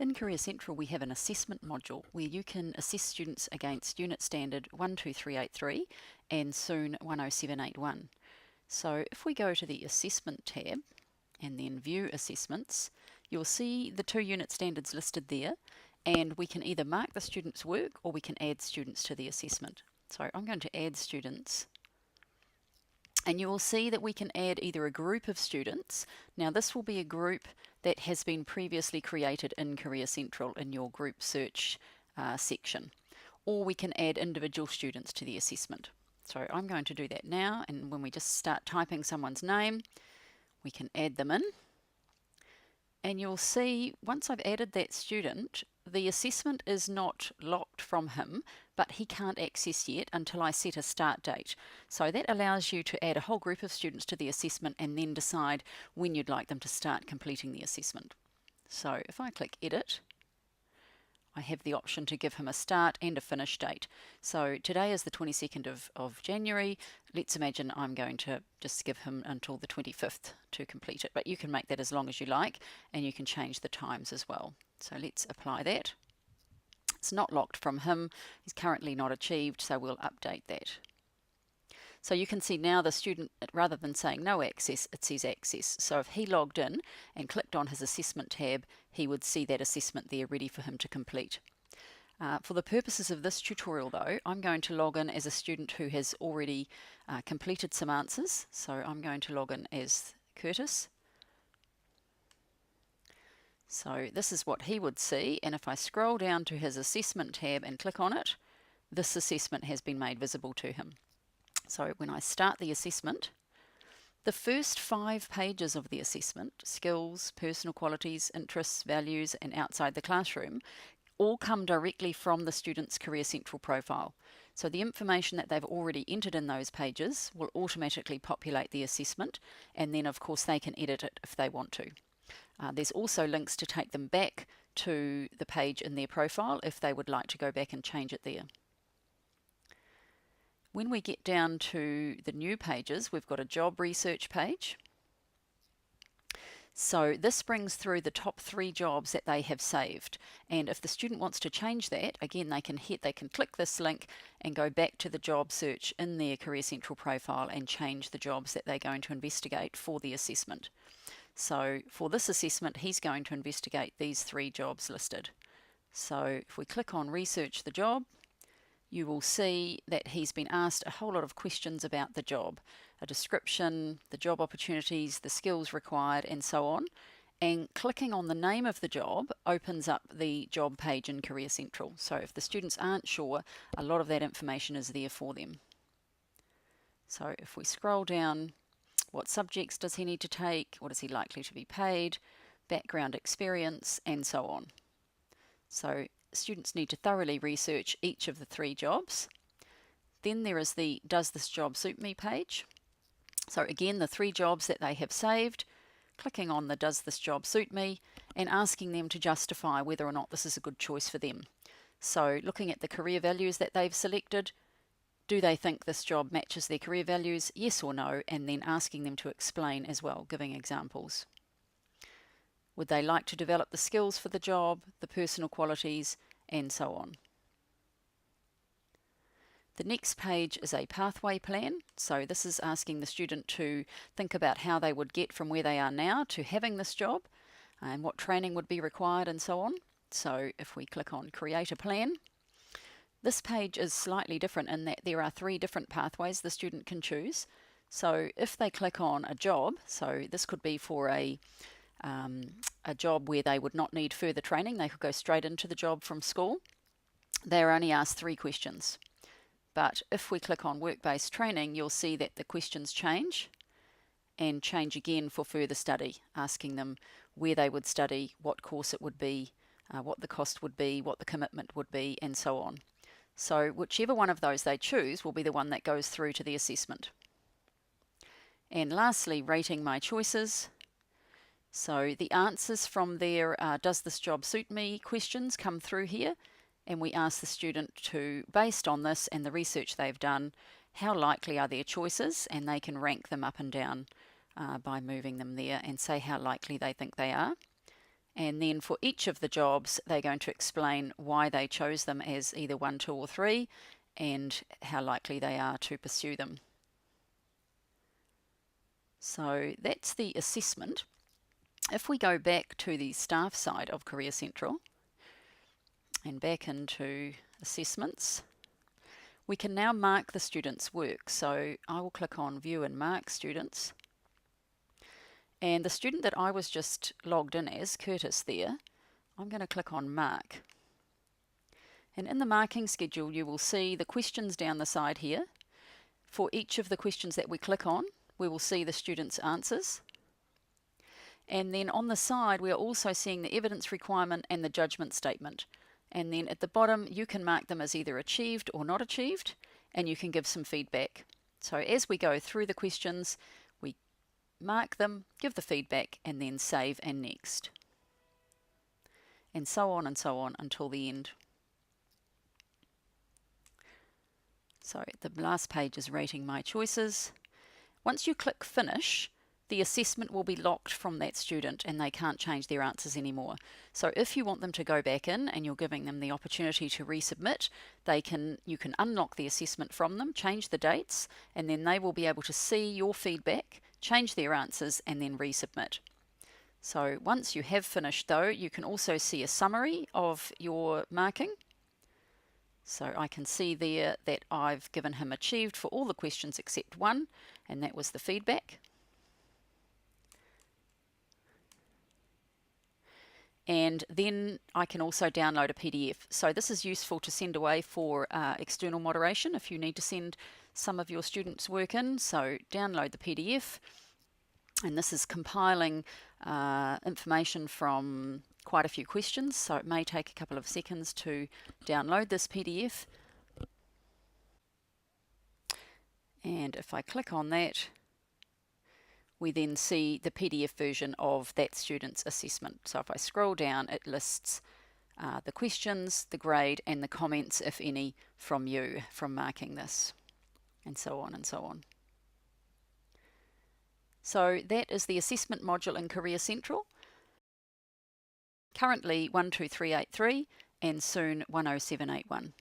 In Career Central, we have an assessment module where you can assess students against Unit Standard 12383 and soon 10781. So if we go to the Assessment tab and then View Assessments, you'll see the two unit standards listed there, and we can either mark the student's work or we can add students to the assessment. So I'm going to add students, and you will see that we can add either a group of students. Now this will be a group that has been previously created in Career Central in your group search section, or we can add individual students to the assessment. So I'm going to do that now, and when we just start typing someone's name, we can add them in. And you'll see once I've added that student, the assessment is not locked from him, but he can't access yet until I set a start date. So that allows you to add a whole group of students to the assessment and then decide when you'd like them to start completing the assessment. So if I click Edit, I have the option to give him a start and a finish date. So today is the 22nd of January. Let's imagine I'm going to just give him until the 25th to complete it. But you can make that as long as you like, and you can change the times as well. So let's apply that. It's not locked from him. He's currently not achieved, so we'll update that. So you can see now the student, rather than saying no access, it says access. So if he logged in and clicked on his assessment tab, he would see that assessment there ready for him to complete. For the purposes of this tutorial though, I'm going to log in as a student who has already completed some answers. So I'm going to log in as Curtis. So this is what he would see, and if I scroll down to his assessment tab and click on it, this assessment has been made visible to him. So when I start the assessment, the first 5 pages of the assessment, skills, personal qualities, interests, values, and outside the classroom, all come directly from the student's Career Central profile. So the information that they've already entered in those pages will automatically populate the assessment, and then of course they can edit it if they want to. There's also links to take them back to the page in their profile if they would like to go back and change it there. When we get down to the new pages, we've got a job research page. So this brings through the top 3 jobs that they have saved, and if the student wants to change that, again they can click this link and go back to the job search in their Career Central profile and change the jobs that they're going to investigate for the assessment. So for this assessment, he's going to investigate these 3 jobs listed. So if we click on research the job, you will see that he's been asked a whole lot of questions about the job, a description, the job opportunities, the skills required, and so on. And clicking on the name of the job opens up the job page in Career Central. So if the students aren't sure, a lot of that information is there for them. So if we scroll down, what subjects does he need to take? What is he likely to be paid? Background experience, and so on. So students need to thoroughly research each of the 3 jobs. Then there is the Does This Job Suit Me page. So again, the 3 jobs that they have saved, clicking on the Does This Job Suit Me and asking them to justify whether or not this is a good choice for them. So looking at the career values that they've selected, do they think this job matches their career values, yes or no, and then asking them to explain as well, giving examples. Would they like to develop the skills for the job, the personal qualities, and so on. The next page is a pathway plan. So this is asking the student to think about how they would get from where they are now to having this job, and what training would be required, and so on. So if we click on Create a Plan, this page is slightly different in that there are 3 different pathways the student can choose. So if they click on a job, so this could be for a job where they would not need further training, they could go straight into the job from school, they are only asked 3 questions. But if we click on work-based training, you'll see that the questions change and change again for further study, asking them where they would study, what course it would be, what the cost would be, what the commitment would be, and so on. So whichever one of those they choose will be the one that goes through to the assessment. And lastly, rating my choices. So the answers from their Does This Job Suit Me questions come through here, and we ask the student to, based on this and the research they've done, how likely are their choices, and they can rank them up and down by moving them there and say how likely they think they are. And then for each of the jobs, they're going to explain why they chose them as either 1, 2, or 3, and how likely they are to pursue them. So that's the assessment. If we go back to the staff side of Career Central and back into assessments, we can now mark the students' work. So I will click on View and Mark Students. And the student that I was just logged in as, Curtis there, I'm going to click on Mark. And in the marking schedule, you will see the questions down the side here. For each of the questions that we click on, we will see the student's answers. And then on the side, we are also seeing the evidence requirement and the judgment statement. And then at the bottom, you can mark them as either achieved or not achieved, and you can give some feedback. So as we go through the questions, we mark them, give the feedback, and then save and next. And so on until the end. So the last page is rating my choices. Once you click finish, the assessment will be locked from that student and they can't change their answers anymore. So if you want them to go back in and you're giving them the opportunity to resubmit, you can unlock the assessment from them, change the dates, and then they will be able to see your feedback, change their answers, and then resubmit. So once you have finished though, you can also see a summary of your marking. So I can see there that I've given him achieved for all the questions except one, and that was the feedback. And then I can also download a PDF. So this is useful to send away for external moderation if you need to send some of your students' work in. So download the PDF, and this is compiling information from quite a few questions, so it may take a couple of seconds to download this PDF. And if I click on that, we then see the PDF version of that student's assessment. So if I scroll down, it lists the questions, the grade, and the comments, if any, from you from marking this, and so on and so on. So that is the assessment module in Career Central. Currently 12383 and soon 10781.